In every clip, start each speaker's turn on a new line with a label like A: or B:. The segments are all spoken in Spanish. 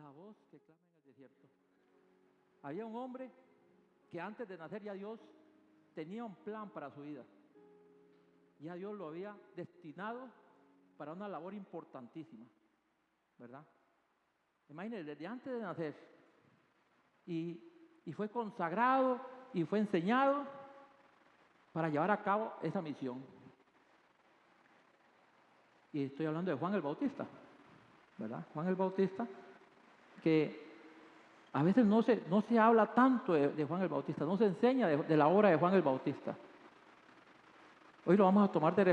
A: la voz que clama en el desierto. Había un hombre que antes de nacer ya Dios tenía un plan para su vida. Ya Dios lo había destinado para una labor importantísima, ¿verdad? Imagínense, desde antes de nacer, y fue consagrado y fue enseñado para llevar a cabo esa misión. Y estoy hablando de Juan el Bautista, ¿verdad? Juan el Bautista, que a veces no se habla tanto de Juan el Bautista, no se enseña de la obra de Juan el Bautista. Hoy lo vamos a tomar de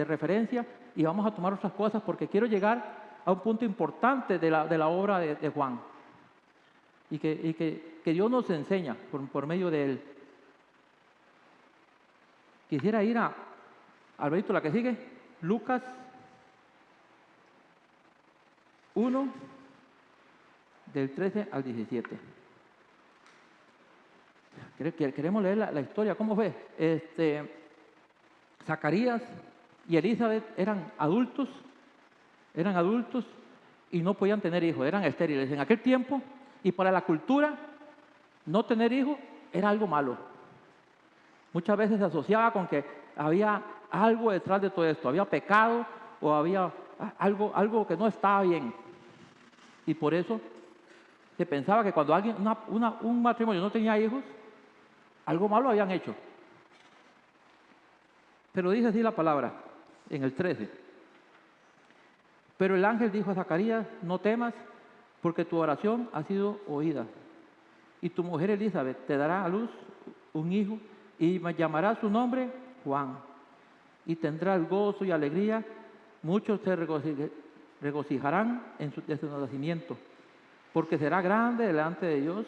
A: referencia y vamos a tomar otras cosas porque quiero llegar a un punto importante de la obra de Juan y que Dios nos enseña por medio de él. Quisiera ir al versículo que sigue, Lucas 1, del 13 al 17. Queremos leer la historia, ¿cómo fue? Zacarías y Elizabeth eran adultos y no podían tener hijos, eran estériles en aquel tiempo, y para la cultura no tener hijos era algo malo. Muchas veces se asociaba con que había algo detrás de todo esto, había pecado o había algo que no estaba bien, y por eso se pensaba que cuando un matrimonio no tenía hijos, algo malo habían hecho. Pero dice así la palabra, en el 13. Pero el ángel dijo a Zacarías, no temas, porque tu oración ha sido oída. Y tu mujer Elizabeth te dará a luz un hijo, y llamará su nombre Juan. Y tendrá el gozo y alegría, muchos se regocijarán de su nacimiento, porque será grande delante de Dios.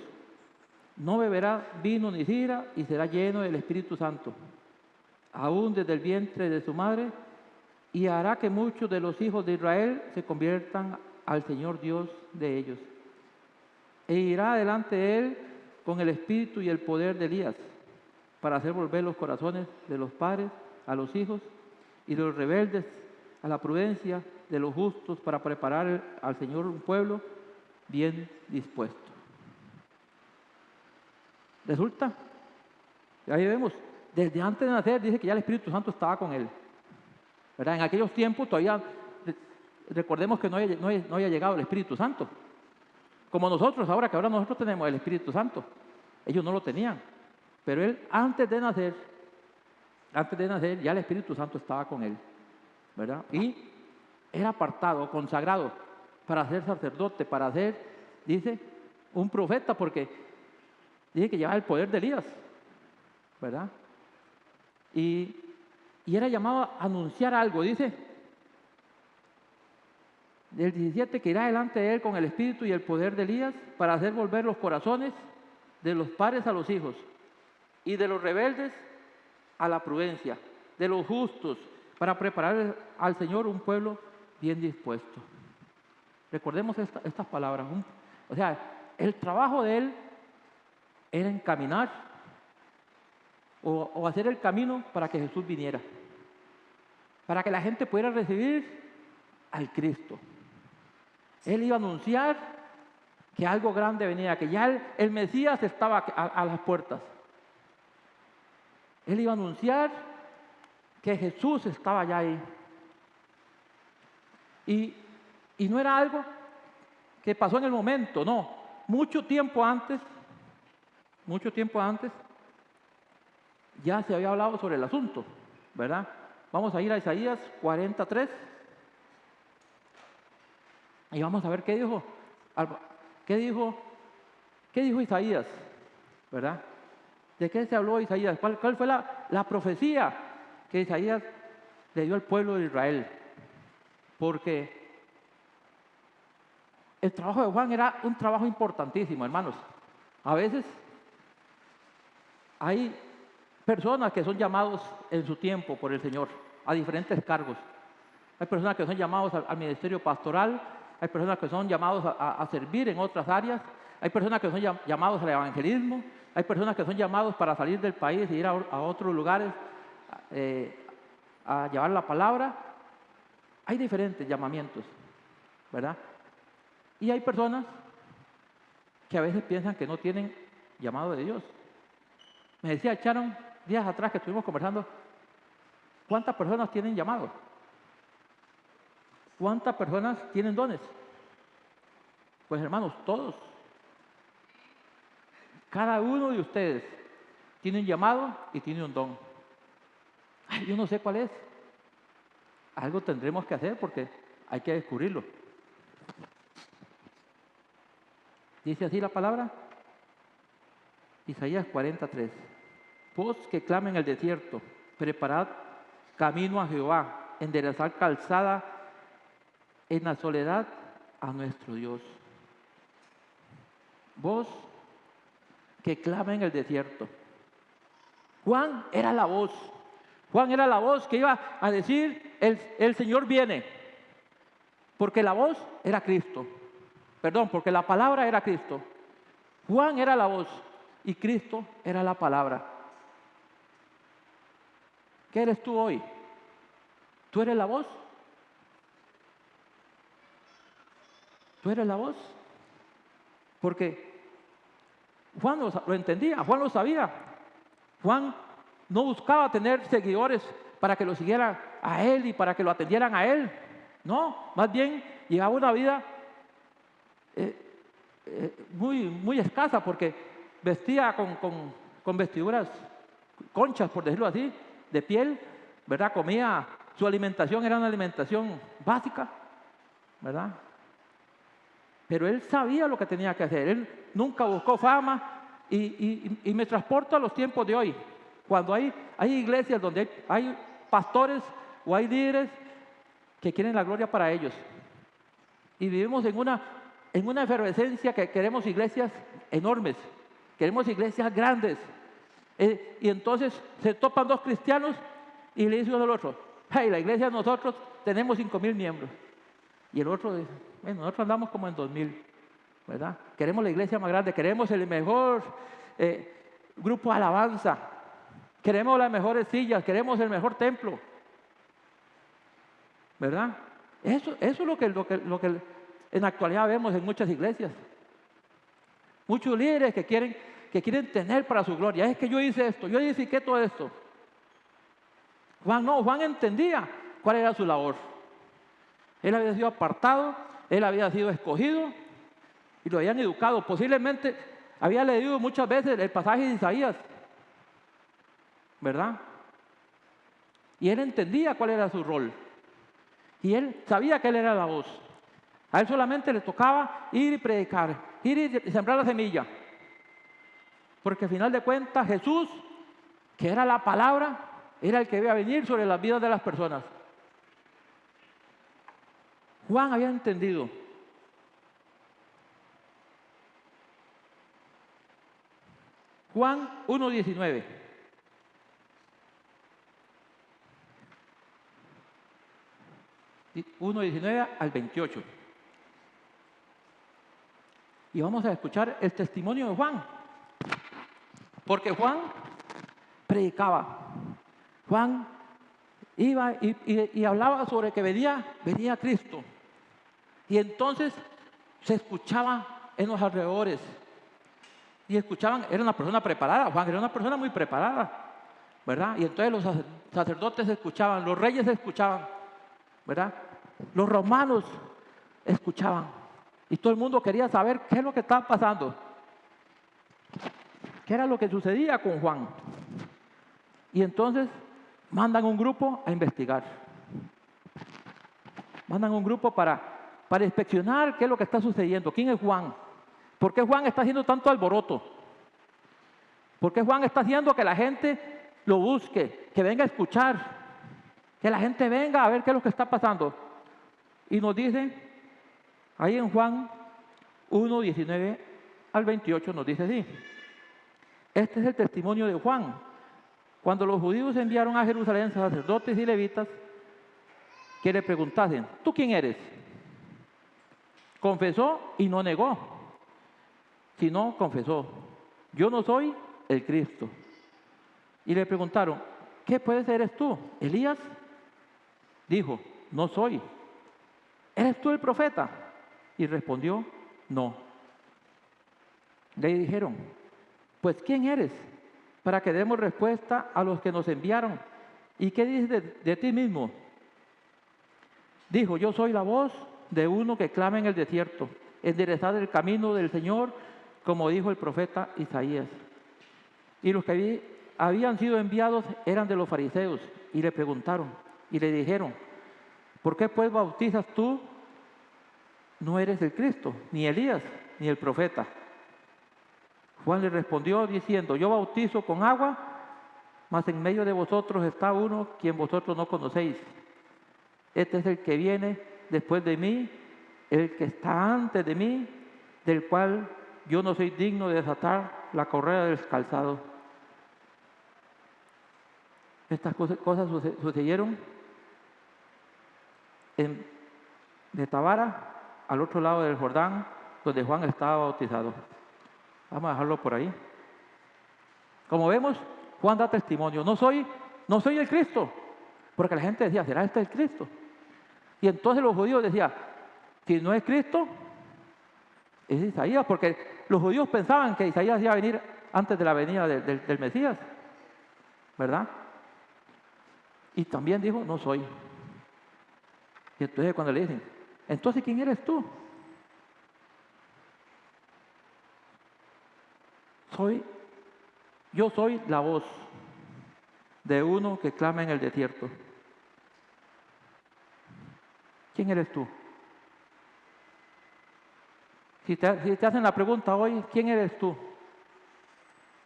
A: No beberá vino ni sidra, y será lleno del Espíritu Santo, aún desde el vientre de su madre, y hará que muchos de los hijos de Israel se conviertan al Señor Dios de ellos. E irá delante de él con el espíritu y el poder de Elías, para hacer volver los corazones de los padres a los hijos, y de los rebeldes a la prudencia, de los justos para preparar al Señor un pueblo bien dispuesto. Resulta, ahí vemos, desde antes de nacer dice que ya el Espíritu Santo estaba con él, ¿verdad? En aquellos tiempos todavía, recordemos que no había llegado el Espíritu Santo, como nosotros ahora, que ahora nosotros tenemos el Espíritu Santo. Ellos no lo tenían, pero él antes de nacer ya el Espíritu Santo estaba con él, ¿verdad? Y era apartado, consagrado para ser sacerdote, para ser, dice, un profeta, porque dice que llevaba el poder de Elías, ¿verdad? Y era llamado a anunciar algo, dice, del 17, que irá delante de él con el espíritu y el poder de Elías para hacer volver los corazones de los padres a los hijos, y de los rebeldes a la prudencia, de los justos para preparar al Señor un pueblo bien dispuesto. Recordemos estas palabras. O sea, el trabajo de él era encaminar o hacer el camino para que Jesús viniera, para que la gente pudiera recibir al Cristo. Él iba a anunciar que algo grande venía, que ya el Mesías estaba a las puertas. Él iba a anunciar que Jesús estaba ya ahí. Y no era algo que pasó en el momento, no. Mucho tiempo antes, ya se había hablado sobre el asunto, ¿verdad? Vamos a ir a Isaías 43 y vamos a ver qué dijo Isaías, ¿verdad? ¿De qué se habló Isaías? ¿Cuál fue la profecía que Isaías le dio al pueblo de Israel? Porque el trabajo de Juan era un trabajo importantísimo, hermanos. A veces hay personas que son llamados en su tiempo por el Señor a diferentes cargos. Hay personas que son llamados al ministerio pastoral, hay personas que son llamados a servir en otras áreas, hay personas que son llamados al evangelismo, hay personas que son llamados para salir del país e ir a otros lugares a llevar la palabra. Hay diferentes llamamientos, ¿verdad? Y hay personas que a veces piensan que no tienen llamado de Dios. Me decía Sharon días atrás que estuvimos conversando, ¿cuántas personas tienen llamado? ¿Cuántas personas tienen dones? Pues hermanos, todos. Cada uno de ustedes tiene un llamado y tiene un don. Ay, yo no sé cuál es. Algo tendremos que hacer porque hay que descubrirlo. Dice así la palabra, Isaías 43. Voz que clama en el desierto, preparad camino a Jehová, enderezad calzada en la soledad a nuestro Dios. Voz que clama en el desierto. Juan era la voz. Juan era la voz que iba a decir, el Señor viene. Porque la voz era Cristo. Perdón, porque la palabra era Cristo. Juan era la voz y Cristo era la palabra. ¿Qué eres tú hoy? ¿Tú eres la voz? ¿Tú eres la voz? Porque Juan lo entendía, Juan lo sabía. Juan no buscaba tener seguidores para que lo siguieran a él y para que lo atendieran a él. No, más bien llevaba una vida muy escasa porque vestía con vestiduras conchas, por decirlo así, de piel, ¿verdad? Comía, su alimentación era una alimentación básica, ¿verdad? Pero él sabía lo que tenía que hacer. Él nunca buscó fama y me transporta a los tiempos de hoy. Cuando hay iglesias donde hay pastores o hay líderes que quieren la gloria para ellos. Y vivimos en una efervescencia que queremos iglesias enormes, queremos iglesias grandes. Y entonces se topan dos cristianos y le dice uno al otro, hey, la iglesia nosotros tenemos 5,000 miembros. Y el otro dice, bueno, nosotros andamos como en 2,000, ¿verdad? Queremos la iglesia más grande, queremos el mejor grupo de alabanza, queremos las mejores sillas, queremos el mejor templo, ¿verdad? Eso es lo que en la actualidad vemos en muchas iglesias. Muchos líderes que quieren tener para su gloria. Es que yo hice esto, yo edifiqué todo esto. Juan no, Juan entendía cuál era su labor. Él había sido apartado, él había sido escogido y lo habían educado. Posiblemente había leído muchas veces el pasaje de Isaías, ¿verdad? Y él entendía cuál era su rol. Y él sabía que él era la voz. A él solamente le tocaba ir y predicar, ir y sembrar la semilla. Porque al final de cuentas Jesús, que era la palabra, era el que iba a venir sobre las vidas de las personas. Juan había entendido. Juan 1:19. ¿Sí? 1:19 al 28. Y vamos a escuchar el testimonio de Juan. Porque Juan predicaba. Juan iba y hablaba sobre que venía Cristo. Y entonces se escuchaba en los alrededores. Y escuchaban, era una persona preparada, Juan era una persona muy preparada, ¿verdad? Y entonces los sacerdotes escuchaban, los reyes escuchaban, ¿verdad? Los romanos escuchaban. Y todo el mundo quería saber qué es lo que estaba pasando. ¿Qué era lo que sucedía con Juan? Y entonces mandan un grupo a investigar. Mandan un grupo para inspeccionar qué es lo que está sucediendo. ¿Quién es Juan? ¿Por qué Juan está haciendo tanto alboroto? ¿Por qué Juan está haciendo que la gente lo busque, que venga a escuchar, que la gente venga a ver qué es lo que está pasando? Y nos dice, ahí en Juan 1:19 al 28 nos dice así. Este es el testimonio de Juan. Cuando los judíos enviaron a Jerusalén sacerdotes y levitas que le preguntasen, ¿tú quién eres? Confesó y no negó, sino confesó, yo no soy el Cristo. Y le preguntaron, ¿qué puede ser eres tú? Elías dijo, no soy. ¿Eres tú el profeta? Y respondió, no. Le dijeron: pues ¿quién eres? Para que demos respuesta a los que nos enviaron. ¿Y qué dices de ti mismo? Dijo: yo soy la voz de uno que clama en el desierto, enderezad el camino del Señor, como dijo el profeta Isaías. Y los que habían sido enviados eran de los fariseos, y le preguntaron, y le dijeron: ¿por qué pues bautizas tú? No eres el Cristo, ni Elías, ni el profeta. Juan le respondió diciendo: yo bautizo con agua, mas en medio de vosotros está uno quien vosotros no conocéis. Este es el que viene después de mí, el que está antes de mí, del cual yo no soy digno de desatar la correa del calzado. Estas cosas sucedieron en Betábara, al otro lado del Jordán, donde Juan estaba bautizado. Vamos a dejarlo por ahí. Como vemos, Juan da testimonio: no soy el Cristo, porque la gente decía: ¿será este el Cristo? Y entonces los judíos decían: si no es Cristo, es Isaías, porque los judíos pensaban que Isaías iba a venir antes de la venida del Mesías, ¿verdad? Y también dijo: no soy. Y entonces cuando le dicen: entonces ¿quién eres tú? Yo soy la voz de uno que clama en el desierto. ¿Quién eres tú? Si te hacen la pregunta hoy: ¿quién eres tú?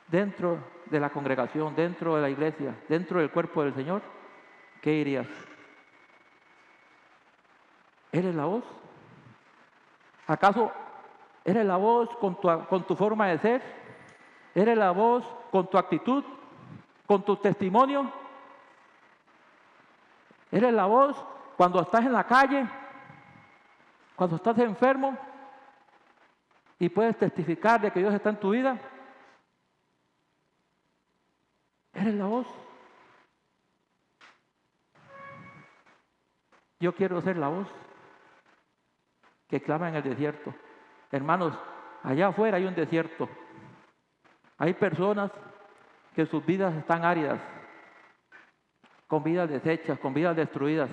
A: Dentro de la congregación, dentro de la iglesia, dentro del cuerpo del Señor, ¿qué dirías? ¿Eres la voz? ¿Acaso eres la voz con tu forma de ser? ¿Eres la voz con tu actitud, con tu testimonio? ¿Eres la voz cuando estás en la calle, cuando estás enfermo y puedes testificar de que Dios está en tu vida? ¿Eres la voz? Yo quiero ser la voz que clama en el desierto. Hermanos, allá afuera hay un desierto. Hay personas que sus vidas están áridas, con vidas deshechas, con vidas destruidas.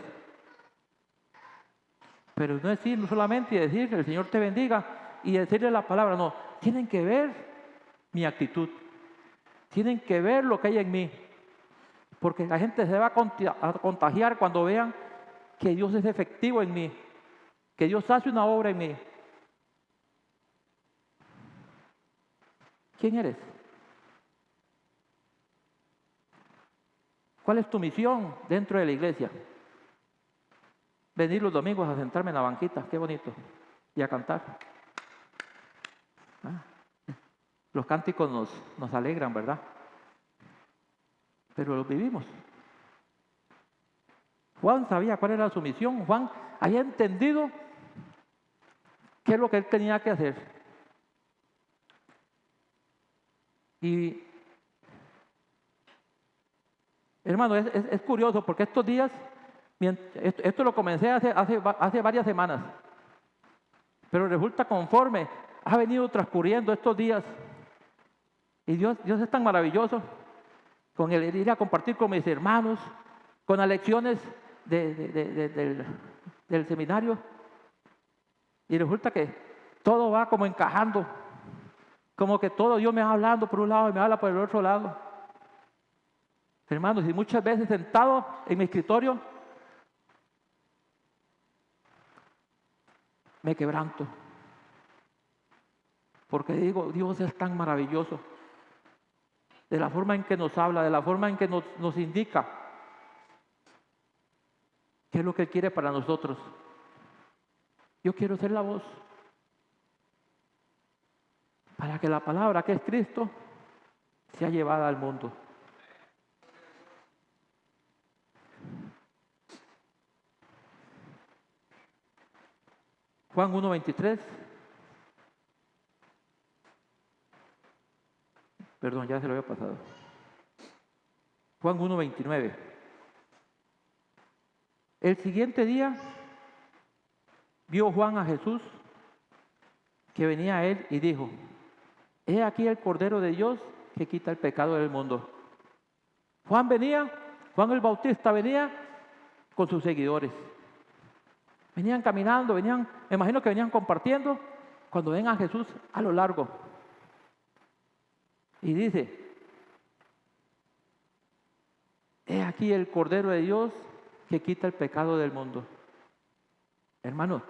A: Pero no es ir solamente y decir: el Señor te bendiga, y decirle la palabra. No, tienen que ver mi actitud, tienen que ver lo que hay en mí, porque la gente se va a contagiar cuando vean que Dios es efectivo en mí, que Dios hace una obra en mí. ¿Quién eres? ¿Cuál es tu misión dentro de la iglesia? Venir los domingos a sentarme en la banquita, qué bonito, y a cantar. Los cánticos nos alegran, ¿verdad? Pero los vivimos. Juan sabía cuál era su misión. Juan había entendido qué es lo que él tenía que hacer. Y, hermano, es curioso, porque estos días, esto lo comencé hace varias semanas, pero resulta conforme ha venido transcurriendo estos días, y Dios es tan maravilloso, con el ir a compartir con mis hermanos, con las lecciones del seminario, y resulta que todo va como encajando, como que todo Dios me va hablando por un lado y me habla por el otro lado. Hermanos, y muchas veces sentado en mi escritorio me quebranto, porque digo: Dios es tan maravilloso, de la forma en que nos habla, de la forma en que nos indica qué es lo que Él quiere para nosotros. Yo quiero ser la voz para que la palabra, que es Cristo, sea llevada al mundo. Juan 1:23. Perdón, ya se lo había pasado. Juan 1:29. El siguiente día vio Juan a Jesús que venía a él y dijo: he aquí el Cordero de Dios que quita el pecado del mundo. Juan el Bautista venía con sus seguidores. Venían caminando, me imagino que venían compartiendo cuando ven a Jesús a lo largo. Y dice, he aquí el Cordero de Dios que quita el pecado del mundo. Hermanos,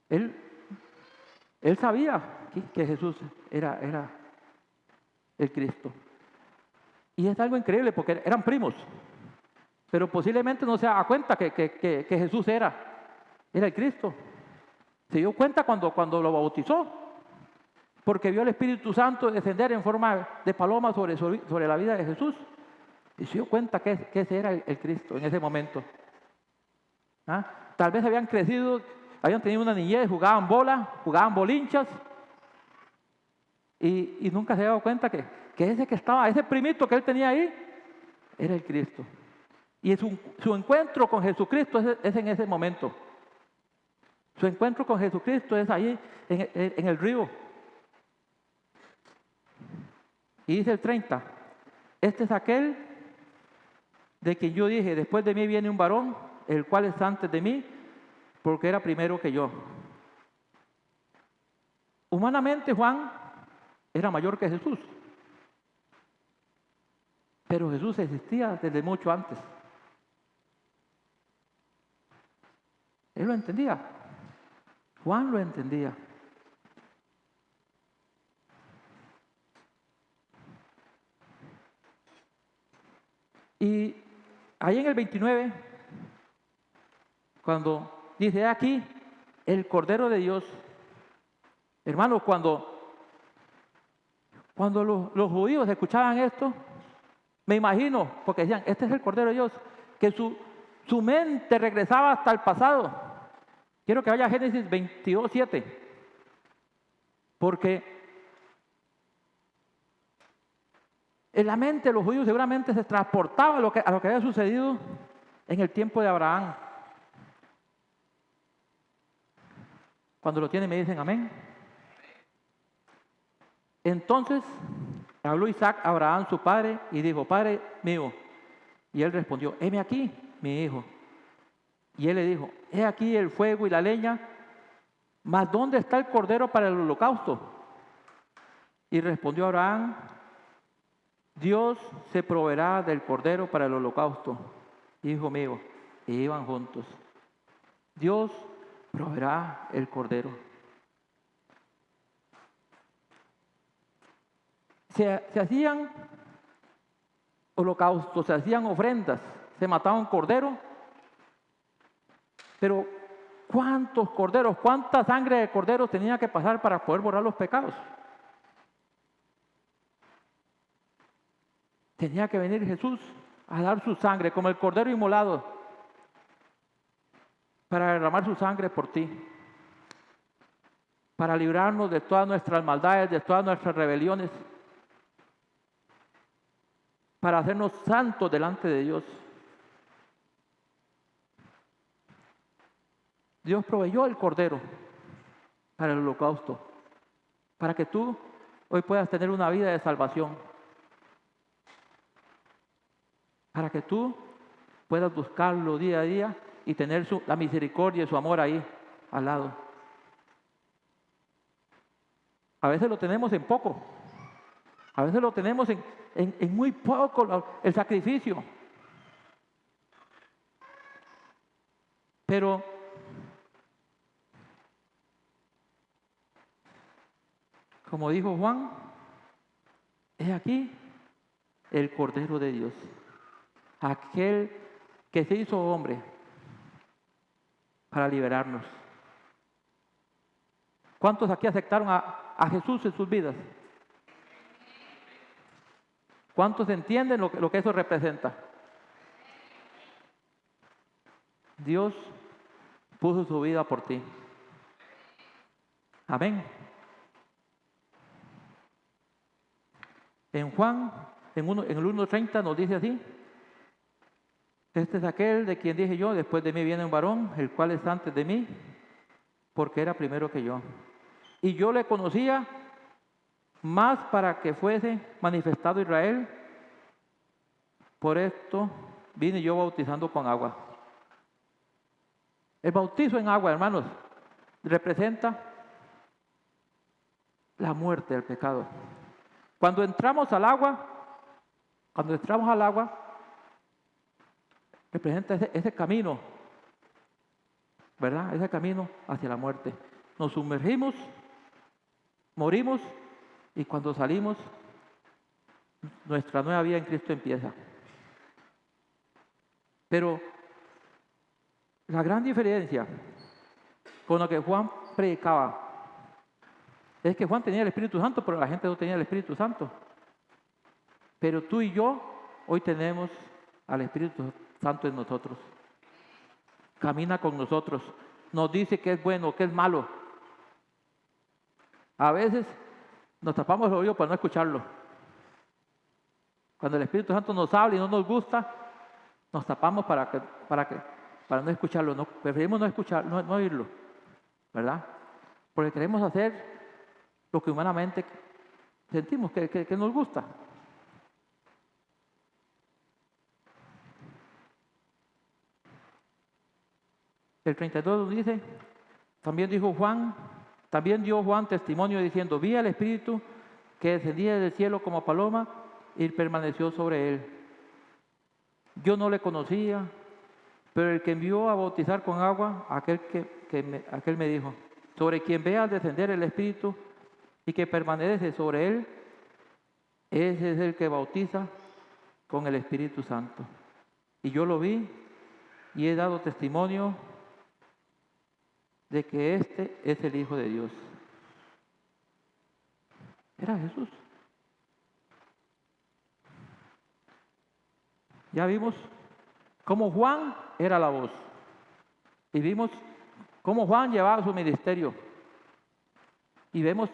A: él sabía que Jesús era el Cristo. Y es algo increíble porque eran primos, pero posiblemente no se daba cuenta que Jesús era el Cristo. Se dio cuenta cuando lo bautizó, porque vio al Espíritu Santo descender en forma de paloma sobre la vida de Jesús. Y se dio cuenta que ese era el Cristo en ese momento. ¿Ah? Tal vez habían crecido, habían tenido una niñez, jugaban bola, jugaban bolinchas, y nunca se había dado cuenta que ese primito que él tenía ahí, era el Cristo. Y su encuentro con Jesucristo es en ese momento. Su encuentro con Jesucristo es ahí en el río. Y dice el 30, este es aquel de quien yo dije, después de mí viene un varón, el cual es antes de mí, porque era primero que yo. Humanamente Juan era mayor que Jesús, pero Jesús existía desde mucho antes. Él lo entendía, Juan lo entendía. Y ahí en el 29, cuando dice aquí, el Cordero de Dios, hermanos, cuando los judíos escuchaban esto, me imagino, porque decían, este es el Cordero de Dios, que su mente regresaba hasta el pasado. Quiero que vaya a Génesis 22:7, porque en la mente de los judíos seguramente se transportaba a lo que había sucedido en el tiempo de Abraham. Cuando lo tienen me dicen amén. Entonces habló Isaac a Abraham su padre y dijo, Padre mío. Y él respondió, heme aquí, mi hijo. Y él le dijo, he aquí el fuego y la leña, mas ¿dónde está el cordero para el holocausto? Y respondió Abraham, Dios se proveerá del cordero para el holocausto, hijo mío. Y iban juntos. Dios proveerá el cordero. Se hacían holocaustos, se hacían ofrendas, se mataba un cordero, pero ¿cuántos corderos, cuánta sangre de cordero tenía que pasar para poder borrar los pecados? Tenía que venir Jesús a dar su sangre como el cordero inmolado para derramar su sangre por ti, para librarnos de todas nuestras maldades, de todas nuestras rebeliones, para hacernos santos delante de Dios. Dios proveyó el cordero para el holocausto, para que tú hoy puedas tener una vida de salvación, para que tú puedas buscarlo día a día y tener la misericordia y su amor ahí al lado. A veces lo tenemos en poco, a veces lo tenemos en muy poco el sacrificio. Pero como dijo Juan, he aquí el Cordero de Dios, aquel que se hizo hombre para liberarnos. ¿Cuántos aquí aceptaron a Jesús en sus vidas? ¿Cuántos entienden lo que eso representa? Dios puso su vida por ti. Amén. En Juan, en el 1:30 nos dice así, este es aquel de quien dije yo, después de mí viene un varón, el cual es antes de mí, porque era primero que yo. Y yo le conocía más para que fuese manifestado Israel. Por esto vine yo bautizando con agua. El bautizo en agua, hermanos, representa la muerte del pecado. Cuando entramos al agua, representa ese camino, ¿verdad? Ese camino hacia la muerte. Nos sumergimos, morimos, y cuando salimos, nuestra nueva vida en Cristo empieza. Pero la gran diferencia con lo que Juan predicaba es que Juan tenía el Espíritu Santo, pero la gente no tenía el Espíritu Santo. Pero tú y yo hoy tenemos al Espíritu Santo en nosotros. Camina con nosotros, nos dice qué es bueno, qué es malo. A veces nos tapamos el oído para no escucharlo. Cuando el Espíritu Santo nos habla y no nos gusta, nos tapamos para no escucharlo. No, preferimos no escuchar, no oírlo, ¿verdad? Porque queremos hacer lo que humanamente sentimos que nos gusta. El 32 dice, también dio Juan testimonio diciendo, vi al Espíritu que descendía del cielo como paloma y permaneció sobre él. Yo no le conocía, pero el que envió a bautizar con agua, aquel me dijo, sobre quien vea descender el Espíritu y que permanece sobre él, ese es el que bautiza con el Espíritu Santo. Y yo lo vi y he dado testimonio de que este es el Hijo de Dios. Era Jesús. Ya vimos cómo Juan era la voz. Y vimos cómo Juan llevaba su ministerio. Y vemos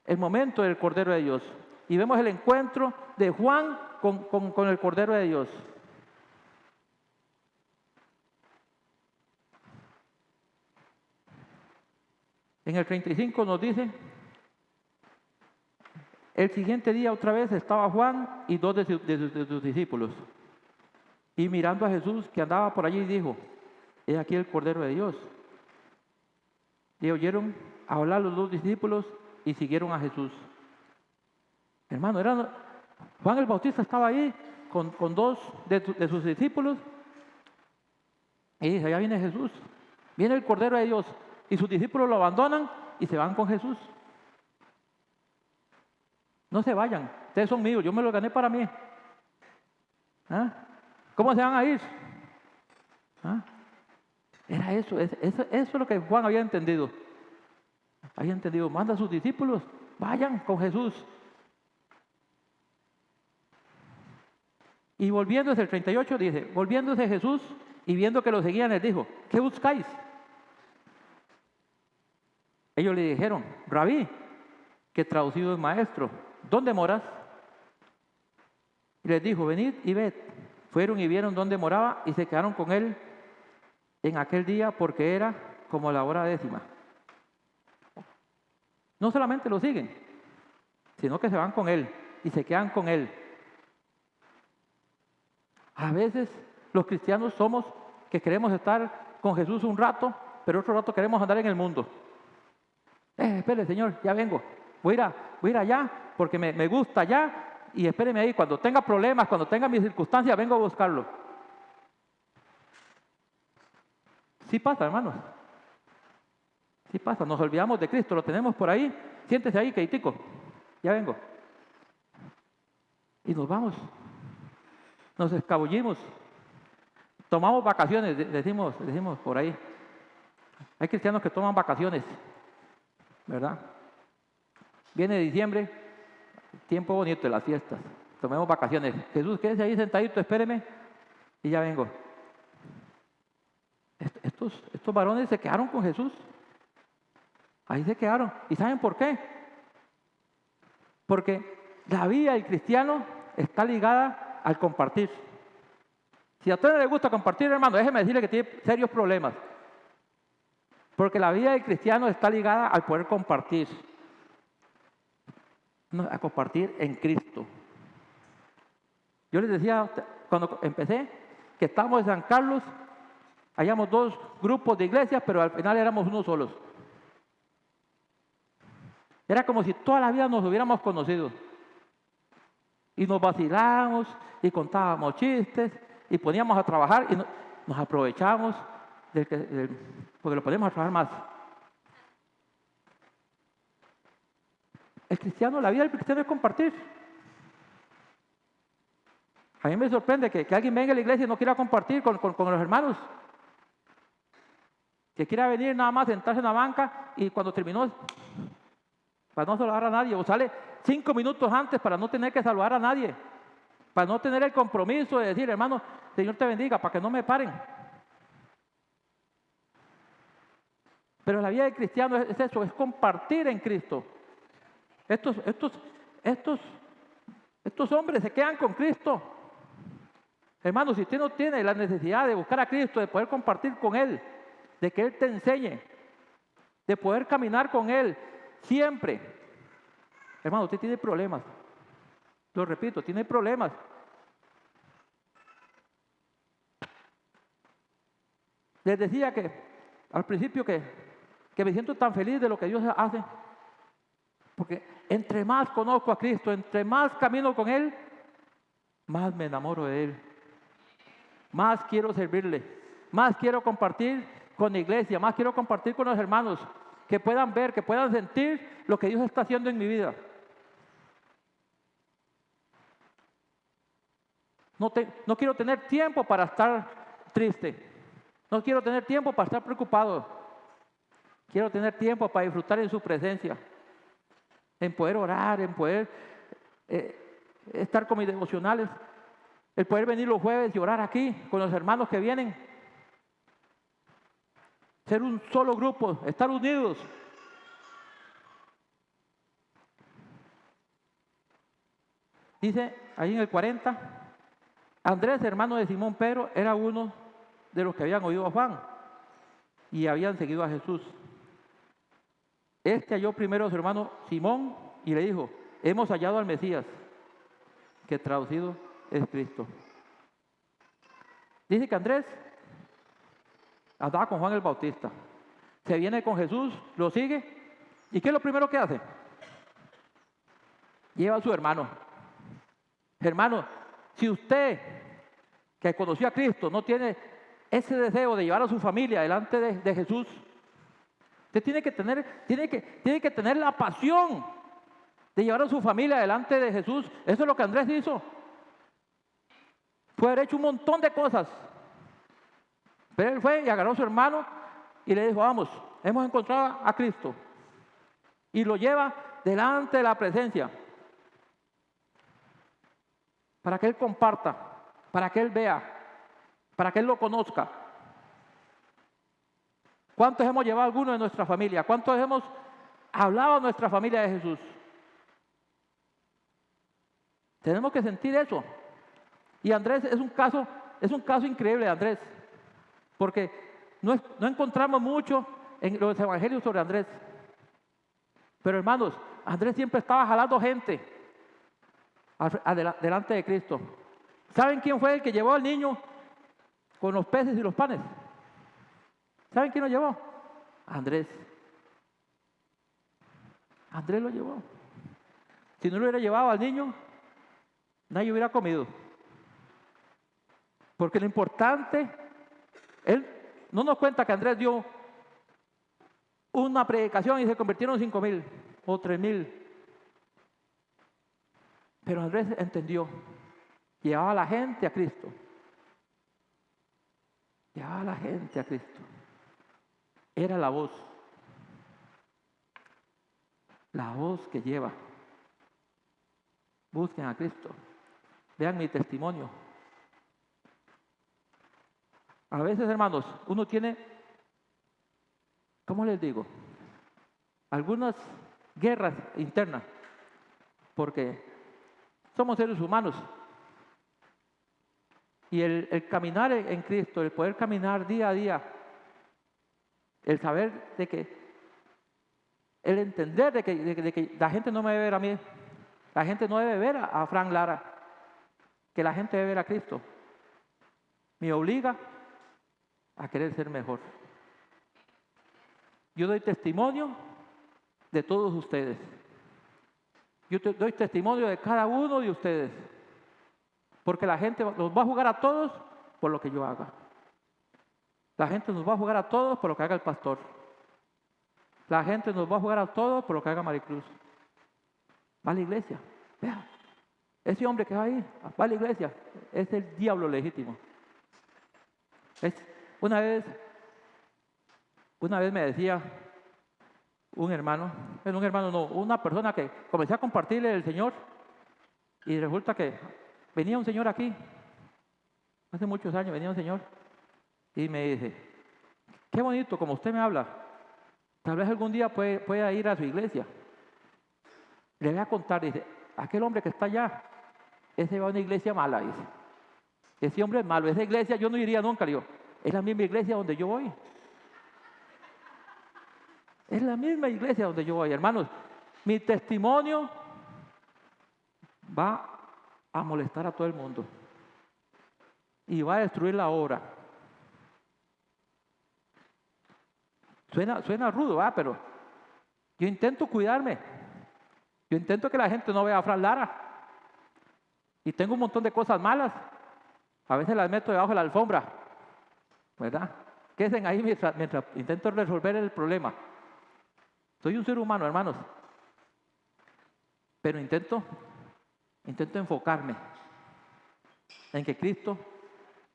A: el momento del Cordero de Dios. Y vemos el encuentro de Juan con el Cordero de Dios. En el 35 nos dice, el siguiente día otra vez estaba Juan y dos de sus discípulos. Y mirando a Jesús que andaba por allí dijo, he aquí el Cordero de Dios. Y oyeron hablar los dos discípulos y siguieron a Jesús. Hermano, Juan el Bautista estaba ahí con dos de sus discípulos. Y dice, allá viene Jesús, viene el Cordero de Dios. Y sus discípulos lo abandonan y se van con Jesús. No se vayan, ustedes son míos, yo me los gané para mí. ¿Ah? ¿Cómo se van a ir? ¿Ah? Era eso es lo que Juan había entendido. Había entendido, manda a sus discípulos, vayan con Jesús. Y volviéndose, el 38 dice, volviéndose Jesús y viendo que lo seguían, les dijo, ¿qué buscáis? Ellos le dijeron, Rabí, que traducido es maestro, ¿dónde moras? Y les dijo, venid y ved. Fueron y vieron dónde moraba y se quedaron con él en aquel día porque era como la hora 10:00. No solamente lo siguen, sino que se van con él y se quedan con él. A veces los cristianos somos que queremos estar con Jesús un rato, pero otro rato queremos andar en el mundo. Espere, Señor, ya vengo. Voy a ir allá porque me gusta allá y espéreme ahí. Cuando tenga problemas, cuando tenga mis circunstancias, vengo a buscarlo. Sí pasa, hermanos. Sí pasa. Nos olvidamos de Cristo, lo tenemos por ahí. Siéntese ahí, Keitico. Ya vengo. Y nos vamos. Nos escabullimos. Tomamos vacaciones, decimos por ahí. Hay cristianos que toman vacaciones, ¿verdad? Viene diciembre, tiempo bonito de las fiestas. Tomemos vacaciones. Jesús, quédese ahí sentadito, espéreme y ya vengo. Estos varones se quedaron con Jesús. Ahí se quedaron. ¿Y saben por qué? Porque la vida del cristiano está ligada al compartir. Si a usted no le gusta compartir, hermano, déjeme decirle que tiene serios problemas. Porque la vida del cristiano está ligada al poder compartir. a compartir en Cristo. Yo les decía cuando empecé que estábamos en San Carlos, hayamos 2 grupos de iglesias, pero al final éramos uno solos. Era como si toda la vida nos hubiéramos conocido. Y nos vacilábamos y contábamos chistes y poníamos a trabajar y nos aprovechábamos porque lo poníamos a trabajar más. La vida del cristiano es compartir. A mí me sorprende que alguien venga a la iglesia y no quiera compartir con los hermanos. Que quiera venir nada más, sentarse en la banca y cuando terminó, para no saludar a nadie, o sale 5 minutos antes para no tener que saludar a nadie, para no tener el compromiso de decir, hermano, Señor te bendiga, para que no me paren. Pero la vida del cristiano es eso, es compartir en Cristo. Estos hombres se quedan con Cristo. Hermano, si usted no tiene la necesidad de buscar a Cristo, de poder compartir con Él, de que Él te enseñe, de poder caminar con Él siempre, hermano, usted tiene problemas. Lo repito, tiene problemas. Les decía que al principio que me siento tan feliz de lo que Dios hace, porque entre más conozco a Cristo, entre más camino con Él, más me enamoro de Él, más quiero servirle, más quiero compartir con la iglesia, más quiero compartir con los hermanos, que puedan ver, que puedan sentir lo que Dios está haciendo en mi vida. No quiero tener tiempo para estar triste, no quiero tener tiempo para estar preocupado, quiero tener tiempo para disfrutar en su presencia, en poder orar, en poder estar con mis devocionales, el poder venir los jueves y orar aquí con los hermanos que vienen, ser un solo grupo, estar unidos. Dice ahí en el 40, Andrés, hermano de Simón Pedro, era uno de los que habían oído a Juan y habían seguido a Jesús. Este halló primero a su hermano Simón y le dijo, hemos hallado al Mesías, que traducido es Cristo. Dice que Andrés andaba con Juan el Bautista, se viene con Jesús, lo sigue, ¿y qué es lo primero que hace? Lleva a su hermano. Hermano, si usted que conoció a Cristo no tiene ese deseo de llevar a su familia delante de Jesús, usted tiene que tener la pasión de llevar a su familia delante de Jesús. Eso es lo que Andrés hizo. Fue haber hecho un montón de cosas, pero él fue y agarró a su hermano y le dijo, vamos, hemos encontrado a Cristo, y lo lleva delante de la presencia para que él comparta, para que él vea, para que él lo conozca. ¿Cuántos hemos llevado a alguno de nuestra familia? ¿Cuántos hemos hablado a nuestra familia de Jesús? Tenemos que sentir eso. Y Andrés es un caso increíble de Andrés, porque no encontramos mucho en los evangelios sobre Andrés. Pero hermanos, Andrés siempre estaba jalando gente delante de Cristo. ¿Saben quién fue el que llevó al niño con los peces y los panes? ¿Saben quién lo llevó? Andrés. Andrés lo llevó. Si no lo hubiera llevado al niño, nadie hubiera comido. Porque lo importante, él no nos cuenta que Andrés dio una predicación y se convirtieron en 5,000 o 3,000. Pero Andrés entendió, llevaba a la gente a Cristo. Llevaba a la gente a Cristo. Era la voz que lleva. Busquen a Cristo. Vean mi testimonio. A veces, hermanos, uno tiene, ¿cómo les digo? Algunas guerras internas, porque somos seres humanos. Y el caminar en Cristo, el poder caminar día a día, el saber de que, el entender de que la gente no me debe ver a mí, La gente no debe ver a Frank Lara, que la gente debe ver a Cristo. Me obliga a querer ser mejor. Yo doy testimonio de todos ustedes. Yo doy testimonio de cada uno de ustedes. Porque la gente nos va a juzgar a todos por lo que yo haga. La gente nos va a juzgar a todos por lo que haga el pastor. La gente nos va a juzgar a todos por lo que haga Maricruz. Va a la iglesia. Vea, ese hombre que va ahí, va a la iglesia. Es el diablo legítimo. Una vez me decía una persona que comencé a compartirle el Señor, y resulta que venía un señor aquí, hace muchos años venía un señor, y me dice, qué bonito como usted me habla, tal vez algún día pueda ir a su iglesia. Le voy a contar, dice, aquel hombre que está allá, ese va a una iglesia mala, dice. Ese hombre es malo, esa iglesia yo no iría nunca, le digo, es la misma iglesia donde yo voy. Es la misma iglesia donde yo voy, hermanos. Mi testimonio va a molestar a todo el mundo y va a destruir la obra. Suena rudo, pero yo intento cuidarme. Yo intento que la gente no vea a Fran Lara. Y tengo un montón de cosas malas. A veces las meto debajo de la alfombra, ¿verdad? Queden ahí mientras intento resolver el problema. Soy un ser humano, hermanos. Pero intento enfocarme en que Cristo,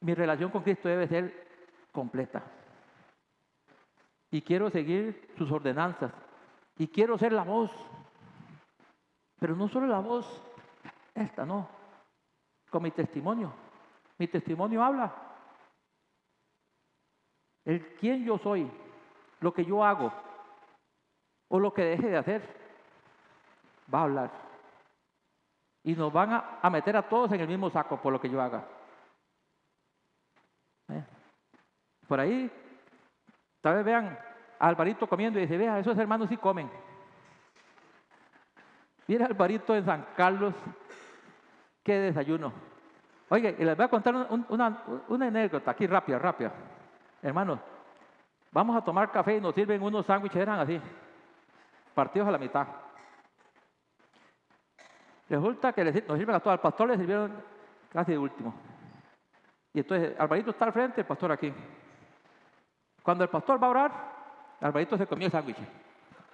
A: mi relación con Cristo debe ser completa. Y quiero seguir sus ordenanzas. Y quiero ser la voz. Pero no solo la voz, esta no. Con mi testimonio. Mi testimonio habla. El quién yo soy, lo que yo hago, o lo que deje de hacer, va a hablar. Y nos van a meter a todos en el mismo saco por lo que yo haga. Por ahí, tal vez vean a Alvarito comiendo y dice, vea, esos hermanos sí comen. Mira Alvarito en San Carlos, qué desayuno. Oye, y les voy a contar una anécdota aquí rápida. Hermanos, vamos a tomar café y nos sirven unos sándwiches, eran así, partidos a la mitad. Resulta que nos sirven a todos, al pastor le sirvieron casi de último. Y entonces Alvarito está al frente, el pastor aquí. Cuando el pastor va a orar, Alvarito se comió el sándwich,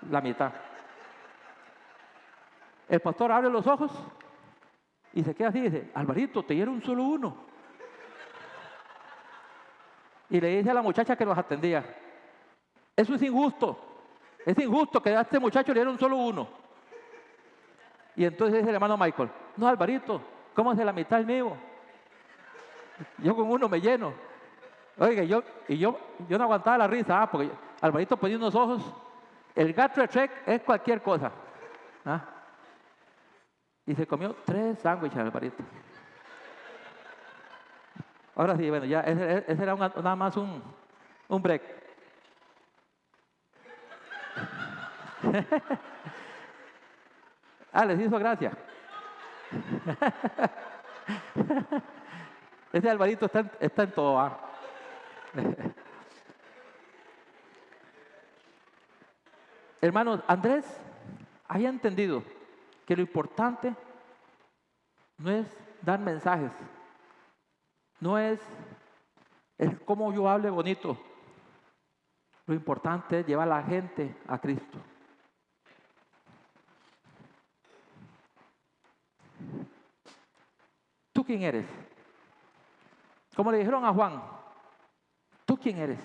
A: la mitad. El pastor abre los ojos y se queda así y dice, Alvarito, te dieron solo uno. Y le dice a la muchacha que los atendía, eso es injusto que a este muchacho le dieron solo uno. Y entonces dice el hermano Michael, no, Alvarito, cómase la mitad el mío. Yo con uno me lleno. Oiga, yo no aguantaba la risa, porque Alvarito ponía unos ojos, el gato de Shrek es cualquier cosa. Y se comió 3 sándwiches, Alvarito. Ahora sí, bueno, ya ese era nada más un break. Les hizo gracia. Ese Alvarito está en todo. Hermanos, Andrés había entendido que lo importante no es dar mensajes, no es cómo yo hable bonito. Lo importante es llevar a la gente a Cristo. ¿Tú quién eres? Como le dijeron a Juan, ¿tú quién eres?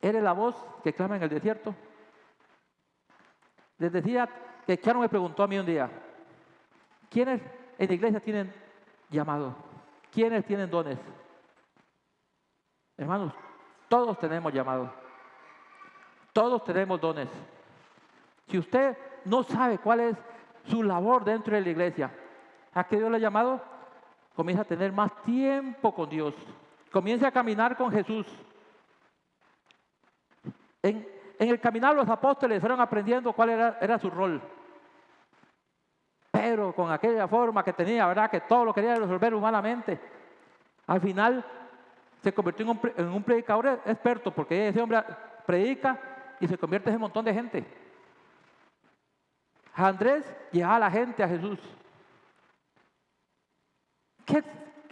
A: ¿Eres la voz que clama en el desierto? Les decía que Charo me preguntó a mí un día, ¿quiénes en la iglesia tienen llamado? ¿Quiénes tienen dones? Hermanos, todos tenemos llamado. Todos tenemos dones. Si usted no sabe cuál es su labor dentro de la iglesia, ¿a qué Dios le ha llamado? Comienza a tener más tiempo con Dios. Comienza a caminar con Jesús. En el caminar los apóstoles fueron aprendiendo cuál era su rol. Pero con aquella forma que tenía, ¿verdad? Que todo lo quería resolver humanamente. Al final se convirtió en un predicador experto, porque ese hombre predica y se convierte en un montón de gente. Andrés llevaba a la gente a Jesús. ¿Qué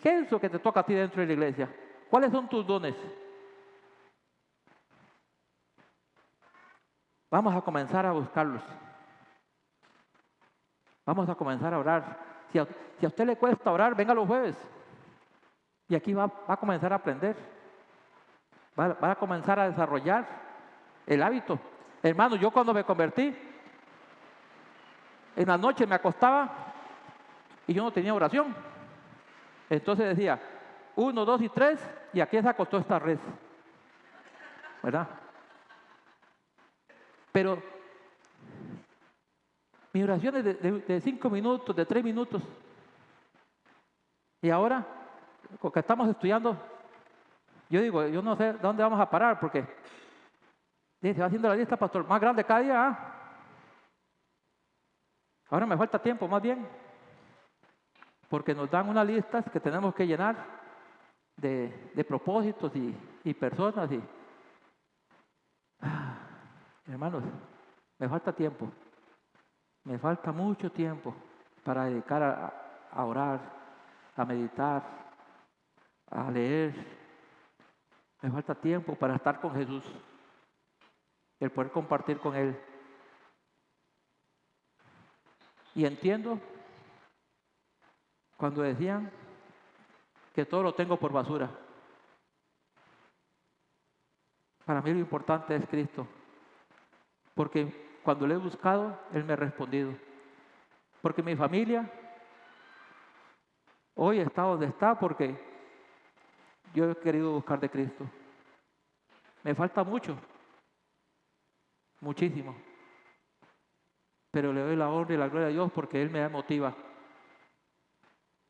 A: es lo que te toca a ti dentro de la iglesia? ¿Cuáles son tus dones? Vamos a comenzar a buscarlos. Vamos a comenzar a orar. Si a usted le cuesta orar, venga los jueves. Y aquí va a comenzar a aprender. Va a comenzar a desarrollar el hábito. Hermano, yo cuando me convertí, en la noche me acostaba y yo no tenía oración. Entonces decía, 1, 2 y 3, y aquí se acostó esta red. ¿Verdad? Pero mi oración es de 5 minutos, de 3 minutos. Y ahora, con que estamos estudiando, yo digo, yo no sé dónde vamos a parar, porque se va haciendo la lista, pastor, más grande cada día. ¿Ah? Ahora me falta tiempo, más bien, porque nos dan unas listas que tenemos que llenar de propósitos y personas. Hermanos, me falta tiempo. Me falta mucho tiempo para dedicar a orar, a meditar, a leer. Me falta tiempo para estar con Jesús, el poder compartir con Él. Y entiendo cuando decían que todo lo tengo por basura. Para mí lo importante es Cristo, porque cuando lo he buscado, Él me ha respondido. Porque mi familia hoy está donde está porque yo he querido buscar de Cristo. Me falta mucho, muchísimo. Pero le doy la honra y la gloria a Dios porque Él me motiva.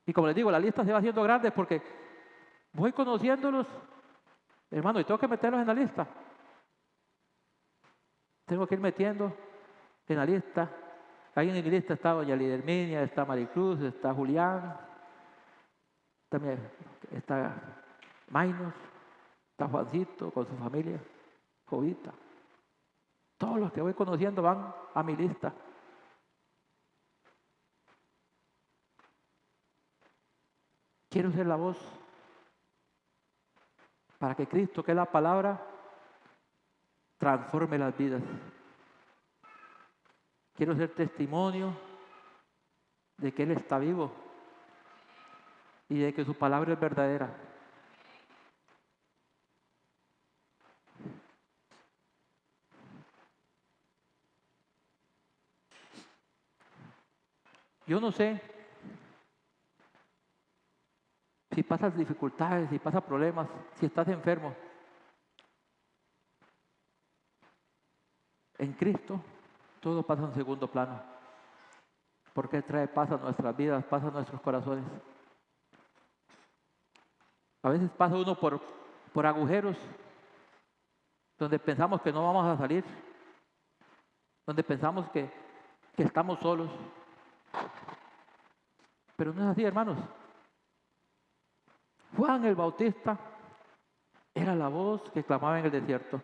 A: Y como les digo, la lista se va haciendo grande porque voy conociéndolos, hermano, y tengo que meterlos en la lista. Tengo que ir metiendo en la lista. Ahí en mi lista está doña Liderminia, está Maricruz, está Julián, también está Mainos, está Juancito con su familia, Jovita. Todos los que voy conociendo van a mi lista. Quiero ser la voz para que Cristo, que es la palabra, transforme las vidas. Quiero ser testimonio de que Él está vivo y de que su palabra es verdadera. Yo no sé si pasas dificultades, si pasas problemas, si estás enfermo. En Cristo todo pasa en segundo plano, porque Él trae paz a nuestras vidas, paz a nuestros corazones. A veces pasa uno por agujeros donde pensamos que no vamos a salir, donde pensamos que estamos solos. Pero no es así, hermanos. Juan el Bautista era la voz que clamaba en el desierto.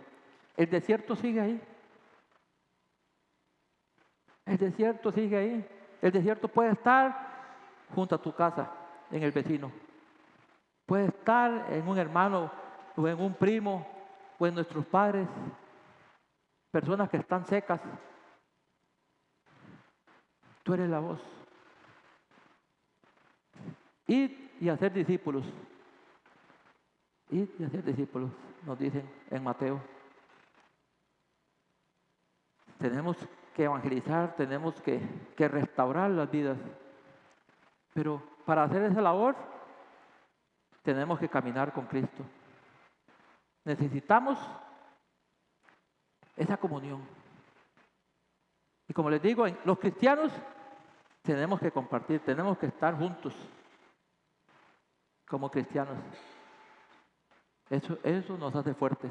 A: El desierto sigue ahí. El desierto sigue ahí. El desierto puede estar junto a tu casa, en el vecino. Puede estar en un hermano o en un primo o en nuestros padres. Personas que están secas. Tú eres la voz. Id y hacer discípulos. Id y hacer discípulos, nos dicen en Mateo. Tenemos que evangelizar, tenemos que restaurar las vidas. Pero para hacer esa labor, tenemos que caminar con Cristo. Necesitamos esa comunión. Y como les digo, los cristianos tenemos que compartir, tenemos que estar juntos como cristianos. Eso nos hace fuertes.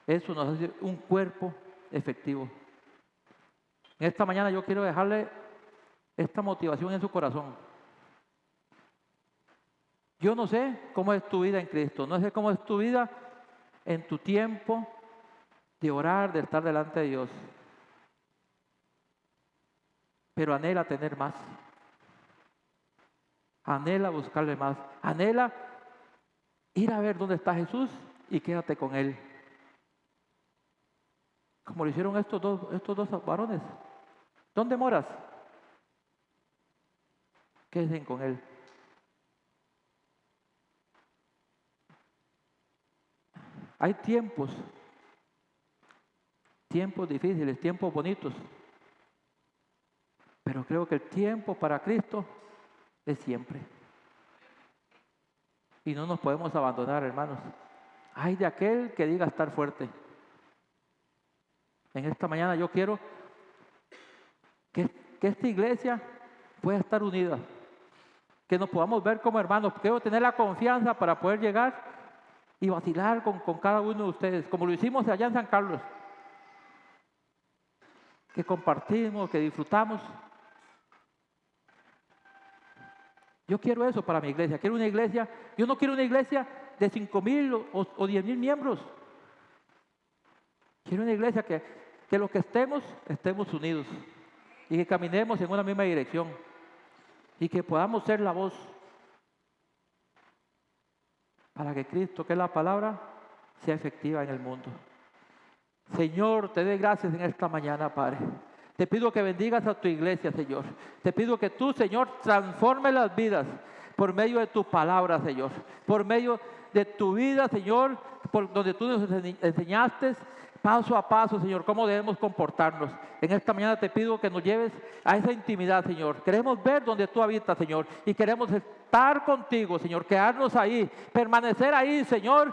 A: Eso nos hace un cuerpo efectivo. En esta mañana yo quiero dejarle esta motivación en su corazón. Yo no sé cómo es tu vida en Cristo, no sé cómo es tu vida en tu tiempo de orar, de estar delante de Dios. Pero anhela tener más. Anhela buscarle más. Anhela ir a ver dónde está Jesús y quédate con Él. Como lo hicieron estos dos varones. ¿Dónde moras? Quédense con Él. Hay tiempos difíciles, tiempos bonitos. Pero creo que el tiempo para Cristo es siempre. Y no nos podemos abandonar, hermanos. Hay de aquel que diga estar fuerte. En esta mañana yo quiero que esta iglesia pueda estar unida. Que nos podamos ver como hermanos. Quiero tener la confianza para poder llegar y vacilar con cada uno de ustedes, como lo hicimos allá en San Carlos. Que compartimos, que disfrutamos. Yo quiero eso para mi iglesia. Quiero una iglesia, yo no quiero una iglesia de 5,000 o 10,000 miembros. Quiero una iglesia que los que estemos unidos y que caminemos en una misma dirección y que podamos ser la voz para que Cristo, que es la palabra, sea efectiva en el mundo. Señor, te doy gracias en esta mañana, Padre. Te pido que bendigas a tu iglesia, Señor. Te pido que tú, Señor, transformes las vidas por medio de tu palabra, Señor. Por medio de tu vida, Señor, por donde tú nos enseñaste paso a paso, Señor, cómo debemos comportarnos. En esta mañana te pido que nos lleves a esa intimidad, Señor. Queremos ver donde tú habitas, Señor, y queremos estar contigo, Señor, quedarnos ahí, permanecer ahí, Señor,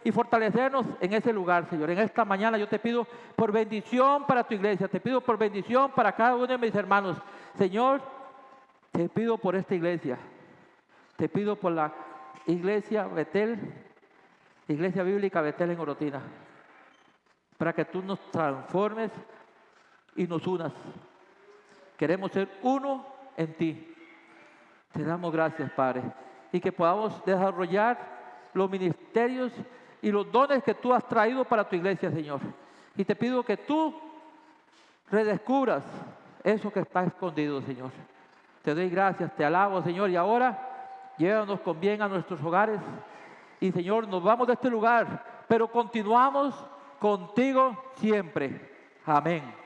A: y fortalecernos en ese lugar, Señor. En esta mañana yo te pido por bendición para tu iglesia, te pido por bendición para cada uno de mis hermanos. Señor, te pido por esta iglesia, te pido por la iglesia Betel, Iglesia Bíblica Betel en Orotina, para que tú nos transformes y nos unas. Queremos ser uno en ti. Te damos gracias, Padre, y que podamos desarrollar los ministerios y los dones que tú has traído para tu iglesia, Señor. Y te pido que tú redescubras eso que está escondido, Señor. Te doy gracias, te alabo, Señor, y ahora llévanos con bien a nuestros hogares. Y, Señor, nos vamos de este lugar, pero continuamos contigo siempre. Amén.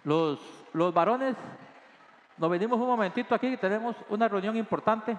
A: Los varones, nos venimos un momentito aquí, tenemos una reunión importante.